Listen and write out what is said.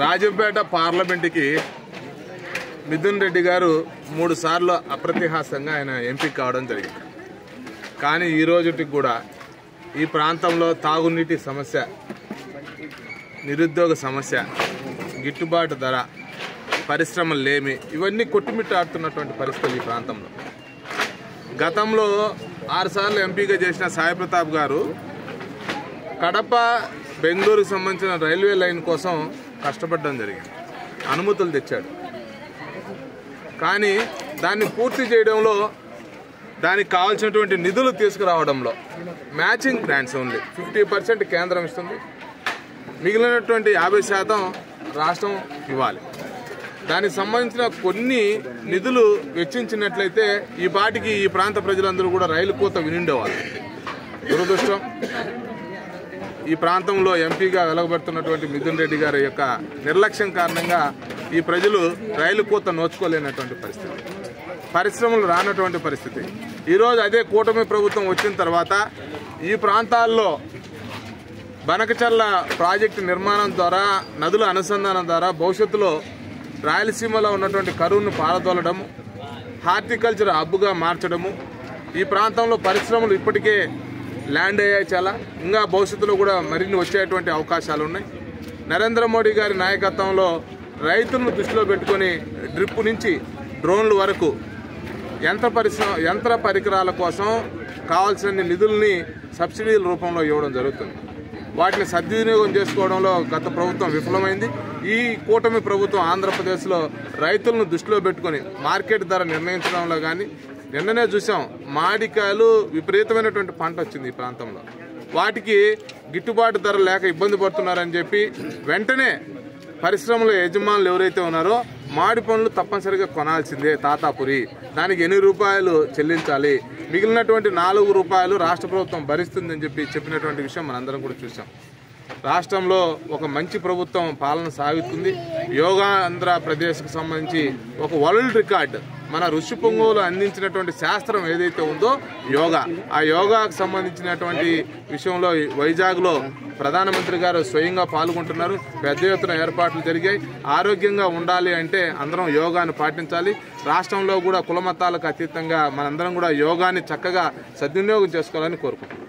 రాజంపేట పార్లమెంటుకి మిథున్ రెడ్డి గారు 3 సార్లు అప్రతిహాసంగా ఆయన ఎంపిక కావడం జరిగింది. కానీ ఈ రోజుకి కూడా ఈ ప్రాంతంలో తాగునీటి సమస్య, నిరుద్యోగ సమస్య, గిట్టుబాటు ధర, పరిశ్రమలు లేమి ఇవన్నీ కొట్టుమిట్టాడుతున్నటువంటి పరిస్థితులు ఈ ప్రాంతంలో. గతంలో 6 సార్లు ఎంపీగా చేసిన సాయి ప్రతాప్ గారు కడప బెంగళూరుకు సంబంధించిన రైల్వే లైన్ కోసం కష్టపడడం జరిగింది. అనుమతులు తెచ్చాడు. కానీ దాన్ని పూర్తి చేయడంలో, దానికి కావాల్సినటువంటి నిధులు తీసుకురావడంలో మ్యాచింగ్ గ్రాంట్స్ ఉంది. 50% కేంద్రం ఇస్తుంది, మిగిలినటువంటి 50% రాష్ట్రం ఇవ్వాలి. దానికి సంబంధించిన కొన్ని నిధులు వెచ్చించినట్లయితే ఈ పాటికి ఈ ప్రాంత ప్రజలందరూ కూడా రైలు కోత వినిండేవాళ్ళు. దురదృష్టం, ఈ ప్రాంతంలో ఎంపీగా వెలగబడుతున్నటువంటి మిథున్ రెడ్డి గారి యొక్క నిర్లక్ష్యం కారణంగా ఈ ప్రజలు రైలు కోత నోచుకోలేనటువంటి పరిస్థితి, పరిశ్రమలు రానటువంటి పరిస్థితి. ఈరోజు అదే కూటమి ప్రభుత్వం వచ్చిన తర్వాత ఈ ప్రాంతాల్లో బనకచర్ల ప్రాజెక్టు నిర్మాణం ద్వారా, నదుల అనుసంధానం ద్వారా భవిష్యత్తులో రాయలసీమలో ఉన్నటువంటి కరువును పారదోలడము, హార్టికల్చర్ హబ్గా మార్చడము, ఈ ప్రాంతంలో పరిశ్రమలు ఇప్పటికే ల్యాండ్ అయ్యాయి చాలా, ఇంకా భవిష్యత్తులో కూడా మరిన్ని వచ్చేటువంటి అవకాశాలు ఉన్నాయి. నరేంద్ర మోడీ గారి నాయకత్వంలో రైతులను దృష్టిలో పెట్టుకొని డ్రిప్ నుంచి డ్రోన్ల వరకు యంత్ర పరికరాల కోసం కావాల్సిన నిధుల్ని సబ్సిడీల రూపంలో ఇవ్వడం జరుగుతుంది. వాటిని సద్వినియోగం చేసుకోవడంలో గత ప్రభుత్వం విఫలమైంది. ఈ కూటమి ప్రభుత్వం ఆంధ్రప్రదేశ్లో రైతులను దృష్టిలో పెట్టుకొని మార్కెట్ ధర నిర్ణయించడంలో కానీ, నిన్ననే చూసాం మామిడికాయలు విపరీతమైనటువంటి పంట వచ్చింది ఈ ప్రాంతంలో, వాటికి గిట్టుబాటు ధర లేక ఇబ్బంది పడుతున్నారని చెప్పి వెంటనే పరిశ్రమల యజమానులు ఎవరైతే ఉన్నారో మామిడి పండ్లు తప్పనిసరిగా కొనాల్సిందే తాతాపురి, దానికి 8 రూపాయలు చెల్లించాలి, మిగిలినటువంటి 4 రూపాయలు రాష్ట్ర ప్రభుత్వం భరిస్తుందని చెప్పినటువంటి విషయం మనందరం కూడా చూసాం. రాష్ట్రంలో ఒక మంచి ప్రభుత్వం పాలన సాగుతుంది. యోగా ఆంధ్రప్రదేశ్కు సంబంధించి ఒక వరల్డ్ రికార్డ్, మన ఋషి పొంగువులు అందించినటువంటి శాస్త్రం ఏదైతే ఉందో యోగా, ఆ యోగాకు సంబంధించినటువంటి విషయంలో వైజాగ్లో ప్రధానమంత్రి గారు స్వయంగా పాల్గొంటున్నారు. పెద్ద ఎత్తున ఏర్పాట్లు జరిగాయి. ఆరోగ్యంగా ఉండాలి అంటే అందరం యోగాను పాటించాలి. రాష్ట్రంలో కూడా కులమతాలకు అతీతంగా మనందరం కూడా యోగాని చక్కగా సద్వినియోగం చేసుకోవాలని కోరుకుంటున్నాం.